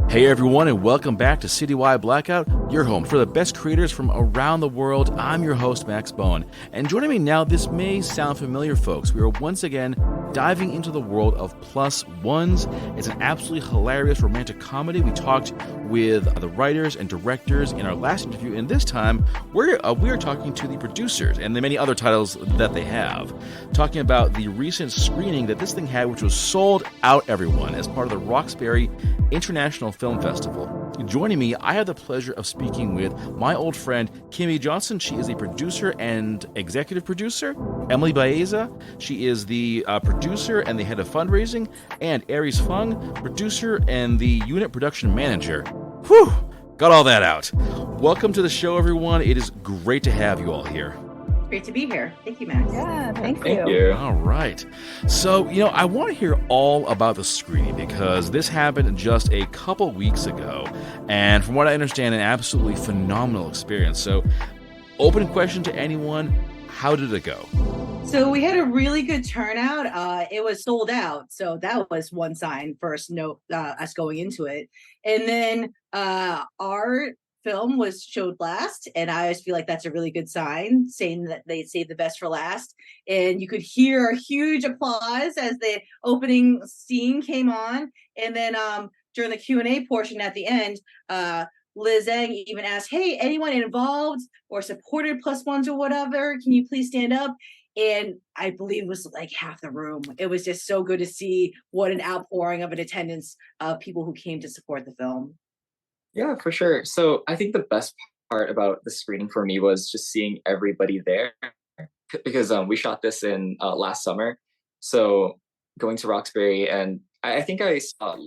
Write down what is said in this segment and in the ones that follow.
Hey everyone, and welcome back to Citywide Blackout, your home for the best creators from around the world. I'm your host, Max Bone, and joining me now, this may sound familiar, folks. We are once again diving into the world of Plus Ones. It's an absolutely hilarious romantic comedy. We talked with the writers and directors in our last interview, and this time we are talking to the producers and the many other titles that they have, talking about the recent screening that this thing had, which was sold out, everyone, as part of the Roxbury International Film Festival. Joining me, I have the pleasure of speaking with my old friend Kimmie Johnson. She is a producer and executive producer. Emily Baeza, she is the producer and the head of fundraising. And Aries Fung, producer and the unit production manager. Whew! Got all that out. Welcome to the show, everyone. It is great to have you all here. Great to be here. Thank you, Max. Yeah, thank you. All right. So, I want to hear all about the screening because this happened just a couple weeks ago. And from what I understand, an absolutely phenomenal experience. So, open question to anyone, how did it go? So we had a really good turnout. It was sold out. So that was one sign first, us going into it. And then our film was showed last, and I always feel like that's a really good sign, saying that they saved the best for last. And you could hear a huge applause as the opening scene came on, and then during the Q&A portion at the end, Liz Eng even asked, "Hey, anyone involved or supported Plus Ones or whatever, can you please stand up?" And I believe it was like half the room. It was just so good to see what an outpouring of an attendance of people who came to support the film. Yeah, for sure. So I think the best part about the screening for me was just seeing everybody there because we shot this in last summer. So going to Roxbury, and I think I saw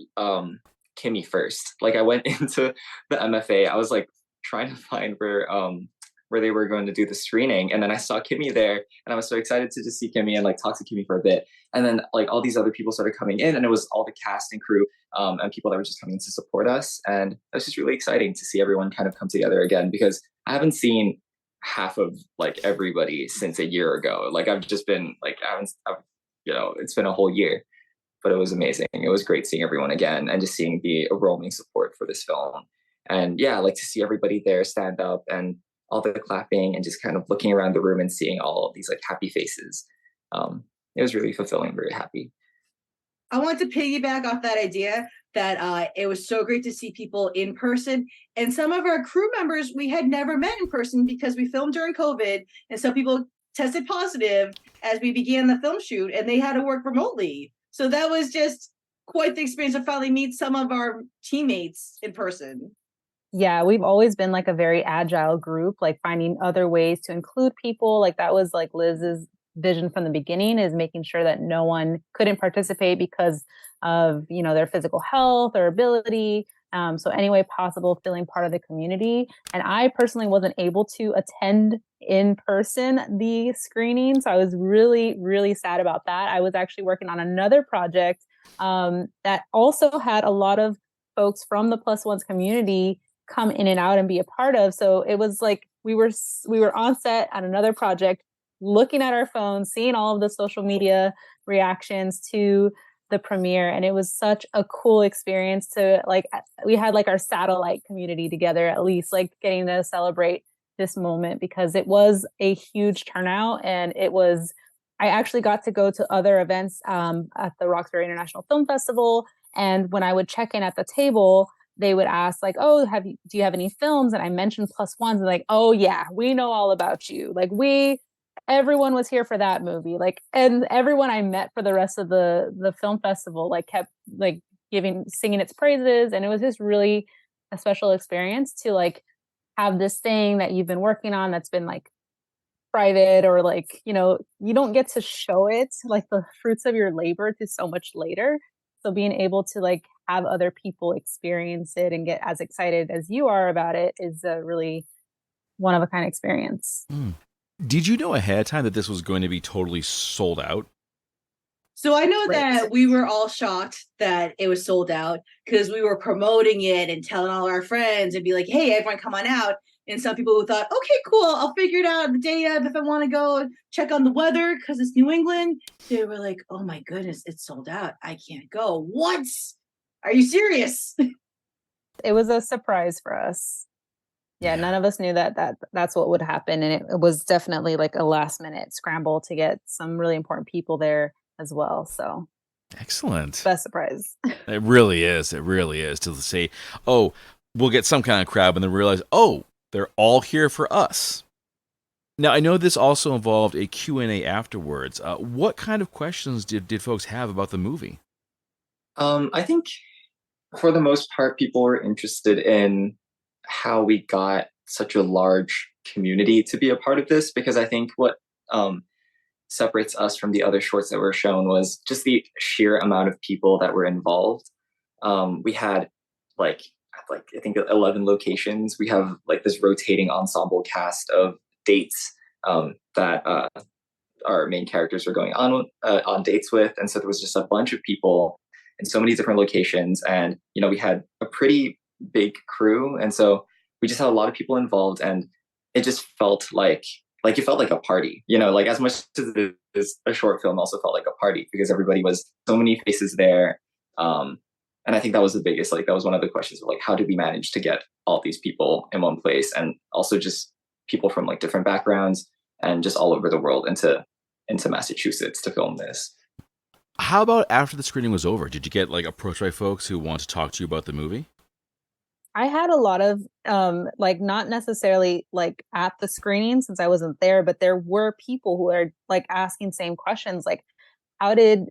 Kimmie first. Like I went into the MFA, I was like trying to find where they were going to do the screening, and then I saw Kimmie there, and I was so excited to just see Kimmie and like talk to Kimmie for a bit. And then like all these other people started coming in, and it was all the cast and crew and people that were just coming to support us. And it was just really exciting to see everyone kind of come together again, because I haven't seen half of like everybody since a year ago. Like I've just been like, it's been a whole year, but it was amazing. It was great seeing everyone again and just seeing the overwhelming support for this film. And yeah, like to see everybody there stand up and all the clapping and just kind of looking around the room and seeing all of these like happy faces. It was really fulfilling, very happy. I want to piggyback off that idea that it was so great to see people in person. And some of our crew members we had never met in person because we filmed during COVID. And some people tested positive as we began the film shoot, and they had to work remotely. So that was just quite the experience to finally meet some of our teammates in person. Yeah, we've always been like a very agile group, like finding other ways to include people. Like that was like Liz's vision from the beginning, is making sure that no one couldn't participate because of, their physical health or ability. So any way possible, feeling part of the community. And I personally wasn't able to attend in person the screening. So I was really, really sad about that. I was actually working on another project that also had a lot of folks from the Plus Ones community come in and out and be a part of. So it was like we were on set on another project, looking at our phones, seeing all of the social media reactions to the premiere, and it was such a cool experience to like, we had like our satellite community together, at least like getting to celebrate this moment, because it was a huge turnout. And I actually got to go to other events at the Roxbury International Film Festival, and when I would check in at the table, they would ask like, "Oh, do you have any films?" And I mentioned Plus Ones, and like, "Oh yeah, we know all about you." Like everyone was here for that movie. Like, and everyone I met for the rest of the film festival, like kept like singing its praises. And it was just really a special experience to like have this thing that you've been working on that's been like private, or like, you don't get to show it, like the fruits of your labor, to so much later. So being able to like have other people experience it and get as excited as you are about it is a really one of a kind experience. Did you know ahead of time that this was going to be totally sold out? So I know that we were all shocked that it was sold out because we were promoting it and telling all our friends and be like, hey, everyone come on out. And some people who thought, okay, cool, I'll figure it out the day of if I want to go check on the weather because it's New England. They were like, oh my goodness, it's sold out. I can't go. What? Are you serious? It was a surprise for us. Yeah, none of us knew that's what would happen, and it was definitely like a last minute scramble to get some really important people there as well. So Excellent. best surprise. It really is. It really is to say, oh, we'll get some kind of crowd, and then realize, oh, they're all here for us. Now, I know this also involved a Q&A afterwards. What kind of questions did folks have about the movie? I think for the most part, people were interested in how we got such a large community to be a part of this, because I think what separates us from the other shorts that were shown was just the sheer amount of people that were involved. We had like I think 11 locations. We have like this rotating ensemble cast of dates that our main characters were going on dates with, and so there was just a bunch of people in so many different locations, and we had a pretty big crew, and so we just had a lot of people involved, and it just felt like it felt like a party, like as much as it is a short film, also felt like a party because everybody was so many faces there. And I think that was the biggest, that was one of the questions of how did we manage to get all these people in one place, and also just people from different backgrounds and just all over the world into Massachusetts to film this. How about after the screening was over? Did you get approached by folks who want to talk to you about the movie? I had a lot of not necessarily at the screening since I wasn't there, but there were people who are asking same questions, how did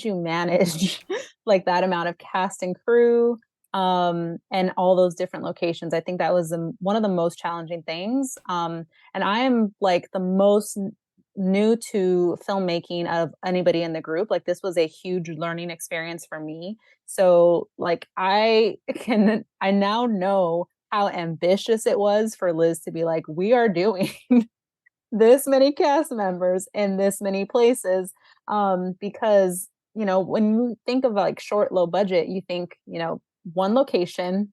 you manage that amount of cast and crew and all those different locations? I think that was one of the most challenging things. And I am the most new to filmmaking of anybody in the group. This was a huge learning experience for me. So I now know how ambitious it was for Liz to be we are doing this many cast members in this many places. Because, when you think of short, low budget, you think, one location,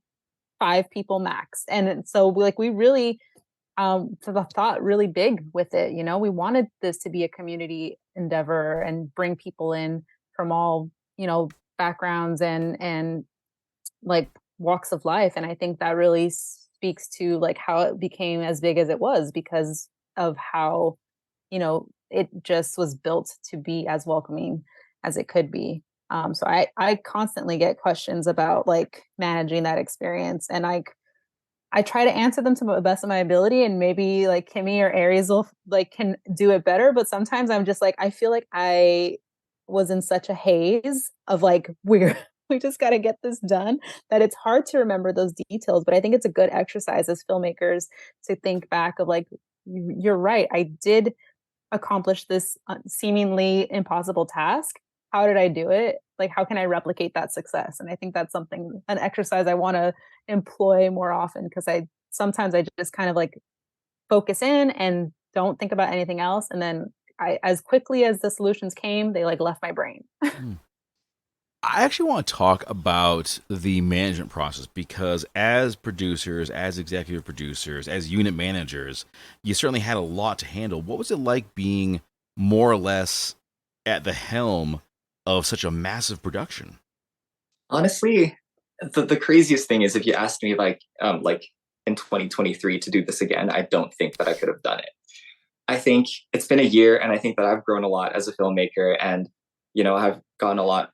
5 people max. And so we really thought really big with it. We wanted this to be a community endeavor and bring people in from all, backgrounds and walks of life. And I think that really speaks to how it became as big as it was because of how, it just was built to be as welcoming as it could be. So I constantly get questions about managing that experience, and I try to answer them to the best of my ability, and maybe Kimmie or Aries will can do it better. But sometimes I'm just I feel like I was in such a haze of we just got to get this done that it's hard to remember those details. But I think it's a good exercise as filmmakers to think back of you're right. I did accomplish this seemingly impossible task. How did I do it? How can I replicate that success? And I think that's an exercise I want to employ more often, because I just kind of focus in and don't think about anything else. And then as quickly as the solutions came, they left my brain. I actually want to talk about the management process, because as producers, as executive producers, as unit managers, you certainly had a lot to handle. What was it like being more or less at the helm of such a massive production? Honestly, the craziest thing is, if you asked me in 2023 to do this again, I don't think that I could have done it. I think it's been a year, and I think that I've grown a lot as a filmmaker, and I've gotten a lot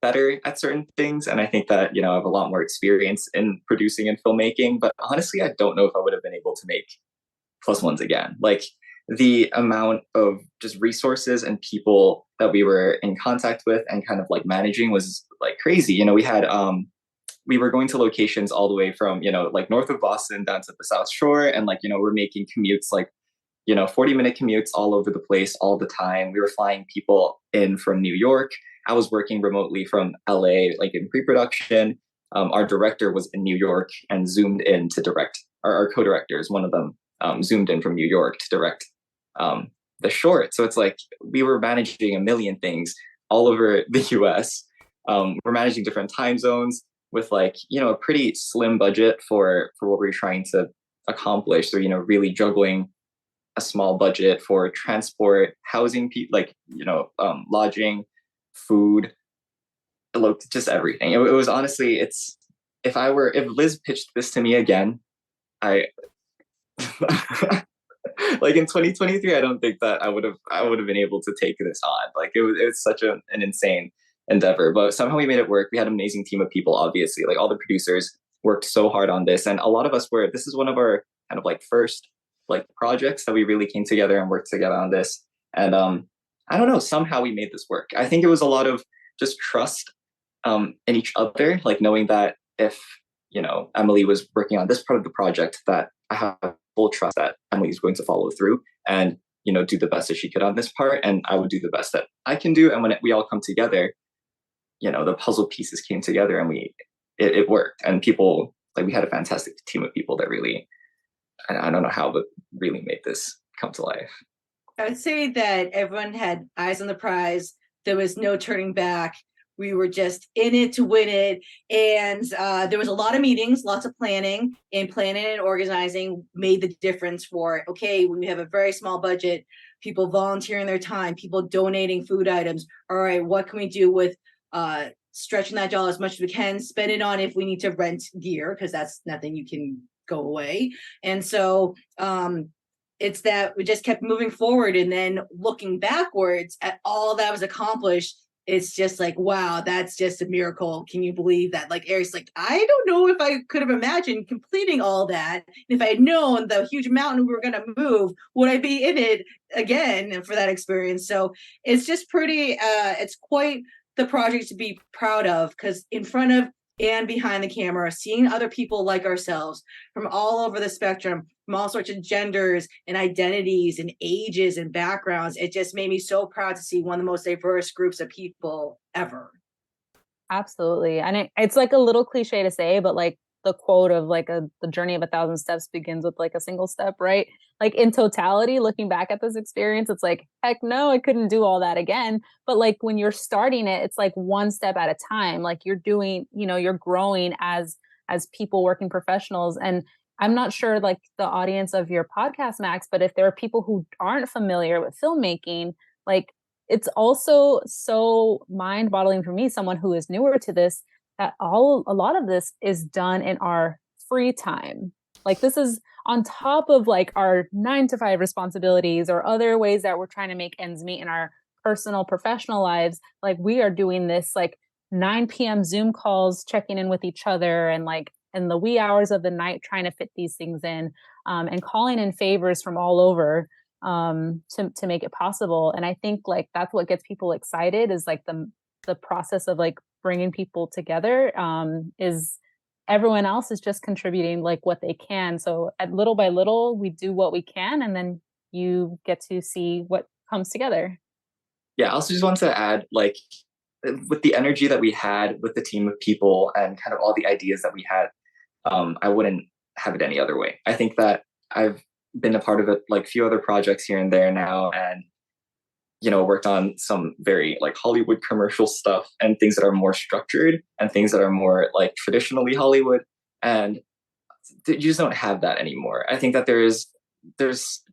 better at certain things, and I think that I have a lot more experience in producing and filmmaking. But honestly, I don't know if I would have been able to make Plus Ones again. The amount of just resources and people that we were in contact with and kind of managing was crazy. We had we were going to locations all the way from north of Boston down to the South Shore, and we're making commutes 40-minute commutes all over the place all the time. We were flying people in from New York. I was working remotely from LA, in pre-production. Our director was in New York and zoomed in to direct. Our co-directors, one of them, zoomed in from New York to direct the short. So it's we were managing a million things all over the US. We're managing different time zones with a pretty slim budget for what we're trying to accomplish. So, really juggling a small budget for transport, housing, lodging, food, just everything. It was honestly, if Liz pitched this to me again, I like in 2023, I don't think that I would have been able to take this on. Like it was such an insane endeavor, but somehow we made it work. We had an amazing team of people, obviously. Like all the producers worked so hard on this, and a lot of us this is one of our kind of like first like projects that we really came together and worked together on this. And I don't know, somehow we made this work. I think it was a lot of just trust in each other, like knowing that if Emily was working on this part of the project, that I have full trust that Emily is going to follow through and do the best that she could on this part, and I would do the best that I can do. And when we all come together, the puzzle pieces came together, and it worked. And people, like, we had a fantastic team of people that really, I don't know how, but really made this come to life. I would say that everyone had eyes on the prize. There was no turning back. We were just in it to win it. And there was a lot of meetings, lots of planning, and planning and organizing made the difference for, okay, when we have a very small budget, people volunteering their time, people donating food items. All right, what can we do with stretching that dollar as much as we can, spend it on if we need to rent gear, because that's nothing you can go away. And so it's that we just kept moving forward, and then looking backwards at all that was accomplished, it's just like, wow, that's just a miracle. Can you believe that? Like Aries, like, I don't know if I could have imagined completing all that. If I had known the huge mountain we were going to move, would I be in it again for that experience? So it's just pretty, it's quite the project to be proud of, because in front of and behind the camera, seeing other people like ourselves from all over the spectrum, from all sorts of genders and identities and ages and backgrounds, it just made me so proud to see one of the most diverse groups of people ever. Absolutely. And it's like a little cliche to say, but like the quote of like the journey of 1,000 steps begins with like a single step, right? Like in totality, looking back at this experience, it's like, heck no, I couldn't do all that again. But like when you're starting it, it's like one step at a time. Like you're doing, you're growing as people, working professionals. And I'm not sure like the audience of your podcast, Max, but if there are people who aren't familiar with filmmaking, like it's also so mind-boggling for me, someone who is newer to this, that a lot of this is done in our free time. Like this is on top of like our 9-to-5 responsibilities or other ways that we're trying to make ends meet in our personal, professional lives. Like we are doing this like 9 p.m. Zoom calls, checking in with each other, and like in the wee hours of the night trying to fit these things in, and calling in favors from all over to make it possible. And I think like that's what gets people excited, is like the process of like bringing people together, is everyone else is just contributing like what they can. So at little by little, we do what we can, and then you get to see what comes together. Yeah, I also just want to add, like, with the energy that we had with the team of people and kind of all the ideas that we had, I wouldn't have it any other way. I think that I've been a part of it, like a few other projects here and there now, and worked on some very like Hollywood commercial stuff and things that are more structured and things that are more like traditionally Hollywood. And you just don't have that anymore. I think that there's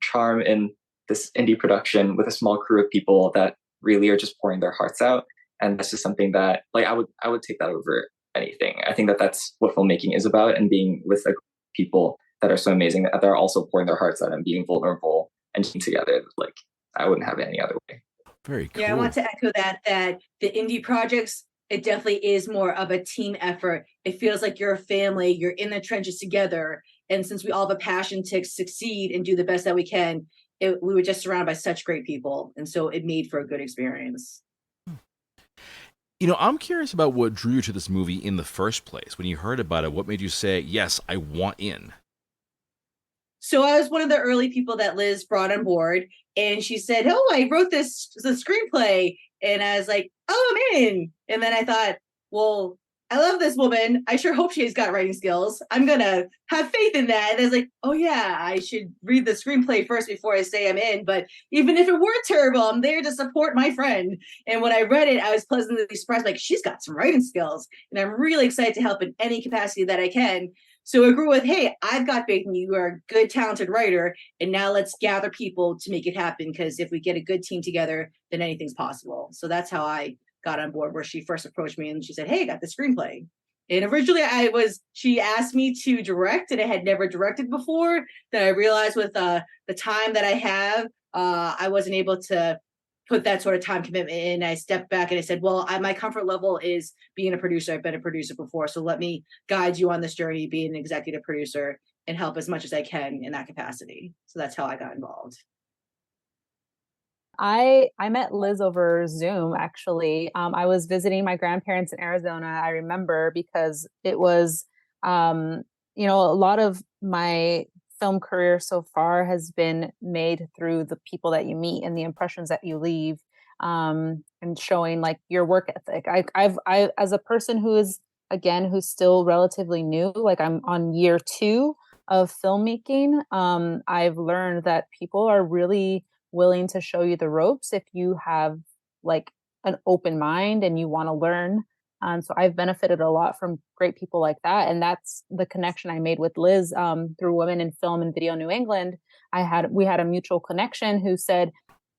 charm in this indie production with a small crew of people that really are just pouring their hearts out. And that's just something that like I would take that over anything. I think that that's what filmmaking is about, and being with like people that are so amazing that they're also pouring their hearts out and being vulnerable and being together. Like I wouldn't have it any other way. Very cool. Yeah, I want to echo that the indie projects, it definitely is more of a team effort. It feels like you're a family, you're in the trenches together. And since we all have a passion to succeed and do the best that we can, we were just surrounded by such great people. And so it made for a good experience. I'm curious about what drew you to this movie in the first place. When you heard about it, what made you say, yes, I want in? So I was one of the early people that Liz brought on board, and she said, oh, I wrote the screenplay. And I was like, oh, I'm in. And then I thought, well, I love this woman. I sure hope she's got writing skills. I'm going to have faith in that. And I was like, oh yeah, I should read the screenplay first before I say I'm in. But even if it were terrible, I'm there to support my friend. And when I read it, I was pleasantly surprised. Like, she's got some writing skills, and I'm really excited to help in any capacity that I can. So I grew with, hey, I've got faith in you. You are a good, talented writer. And now let's gather people to make it happen. Because if we get a good team together, then anything's possible. So that's how I got on board, where she first approached me and she said, hey, I got the screenplay. And originally she asked me to direct, and I had never directed before. Then I realized with the time that I have, I wasn't able to put that sort of time commitment in. I stepped back and I said, well, my comfort level is being a producer. I've been a producer before. So let me guide you on this journey, be an executive producer, and help as much as I can in that capacity. So that's how I got involved. I met Liz over Zoom, actually. I was visiting my grandparents in Arizona, I remember, because it was, a lot of my film career so far has been made through the people that you meet and the impressions that you leave, and showing like your work ethic. I as a person who's still relatively new, like I'm on year 2 of filmmaking, I've learned that people are really willing to show you the ropes if you have like an open mind and you want to learn. So I've benefited a lot from great people like that, and that's the connection I made with Liz, through Women in Film and Video New England. We had a mutual connection who said,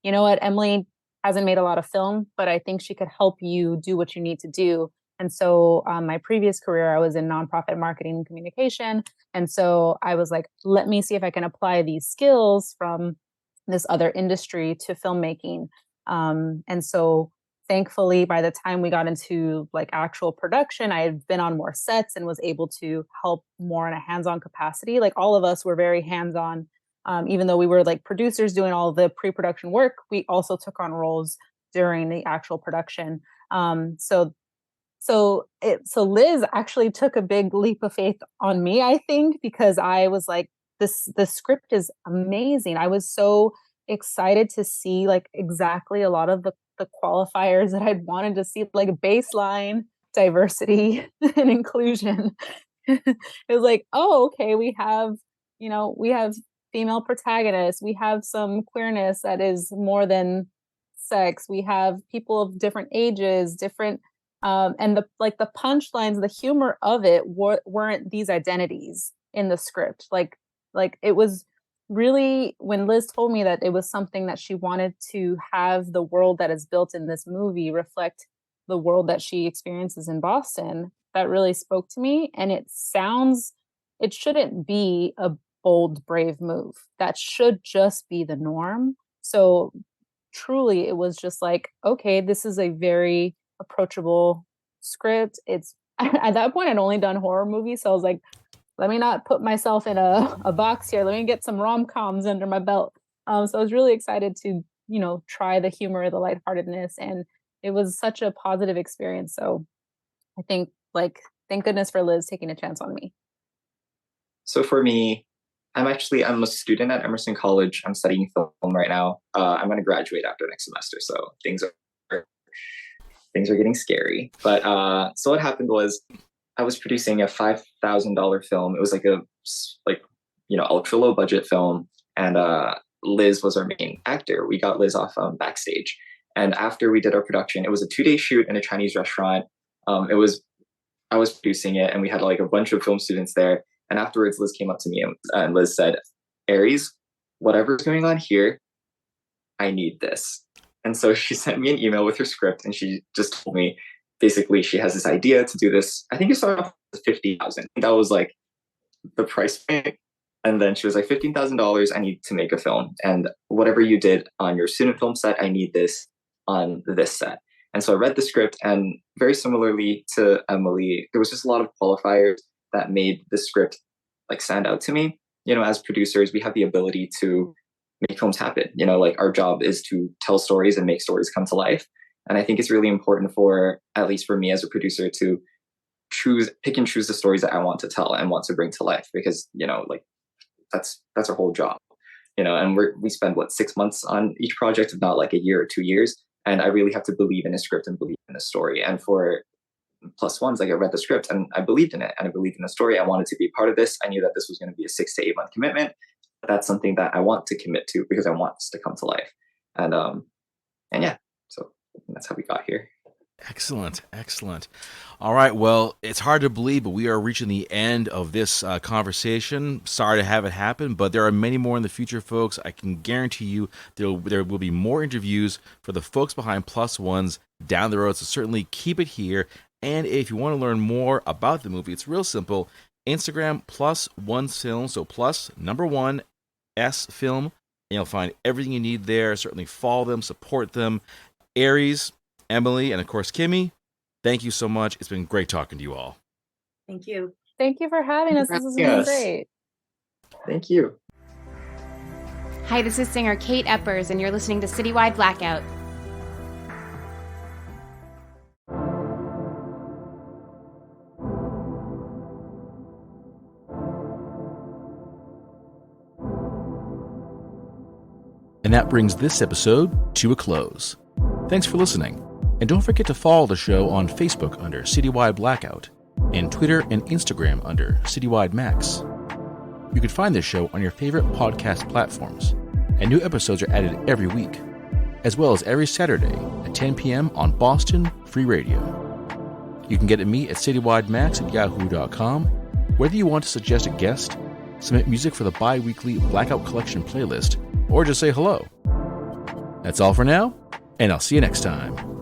you know what, Emily hasn't made a lot of film, but I think she could help you do what you need to do. And so, my previous career, I was in nonprofit marketing and communication, and so I was like, let me see if I can apply these skills from this other industry to filmmaking. And so thankfully, by the time we got into like actual production, I had been on more sets and was able to help more in a hands-on capacity. Like all of us were very hands-on. Even though we were like producers doing all the pre-production work, we also took on roles during the actual production. So Liz actually took a big leap of faith on me, I think, because I was like, the script is amazing. I was so excited to see like exactly a lot of the qualifiers that I'd wanted to see, like baseline diversity and inclusion. It was like, oh, okay, we have female protagonists, we have some queerness that is more than sex, we have people of different ages, different and the punchlines, the humor of it weren't these identities in the script. Like it was really, when Liz told me that it was something that she wanted to have the world that is built in this movie reflect the world that she experiences in Boston, that really spoke to me. And it shouldn't be a bold, brave move. That should just be the norm. So truly, it was just like, okay, this is a very approachable script. It's at that point, I'd only done horror movies. So I was like, let me not put myself in a box here. Let me get some rom-coms under my belt. So I was really excited to, try the humor, the lightheartedness, and it was such a positive experience. So I think, thank goodness for Liz taking a chance on me. So for me, I'm a student at Emerson College. I'm studying film right now. I'm going to graduate after next semester, so things are getting scary. But so what happened was, I was producing a $5,000 film. It was ultra low budget film, and Liz was our main actor. We got Liz off backstage, and after we did our production, it was a 2-day shoot in a Chinese restaurant. I was producing it, and we had like a bunch of film students there. And afterwards, Liz came up to me and Liz said, "Aries, whatever's going on here, I need this." And so she sent me an email with her script, and she just told me, basically, she has this idea to do this. I think it started off with $50,000. That was like the price point. And then she was like, $15,000, I need to make a film. And whatever you did on your student film set, I need this on this set. And so I read the script, and very similarly to Emily, there was just a lot of qualifiers that made the script like stand out to me. As producers, we have the ability to make films happen. Like our job is to tell stories and make stories come to life. And I think it's really important for, at least for me as a producer, to pick and choose the stories that I want to tell and want to bring to life, because, that's our whole job, and we spend 6 months on each project, if not like a year or 2 years. And I really have to believe in a script and believe in a story. And for plus ones, like I read the script and I believed in it and I believed in the story. I wanted to be part of this. I knew that this was going to be a 6 to 8 month commitment. But that's something that I want to commit to because I want this to come to life. And yeah, so that's how we got here. Excellent. All right. Well, it's hard to believe, but we are reaching the end of this conversation. Sorry to have it happen, but there are many more in the future, folks. I can guarantee you there will be more interviews for the folks behind Plus Ones down the road. So certainly keep it here And if you want to learn more about the movie, it's real simple. Instagram +1film, so +1 S film, and you'll find everything you need there. Certainly follow them, support them. Aries, Emily, and of course Kimmie, thank you so much. It's been great talking to you all. Thank you. Thank you for having us. This has been Yes. great. Thank you. Hi, this is singer Kate Eppers, and you're listening to Citywide Blackout. And that brings this episode to a close. Thanks for listening. And don't forget to follow the show on Facebook under Citywide Blackout and Twitter and Instagram under Citywide Max. You can find this show on your favorite podcast platforms, and new episodes are added every week, as well as every Saturday at 10 p.m. on Boston Free Radio. You can get at me at citywidemax@yahoo.com. Whether you want to suggest a guest, submit music for the bi-weekly Blackout Collection playlist, or just say hello. That's all for now, and I'll see you next time.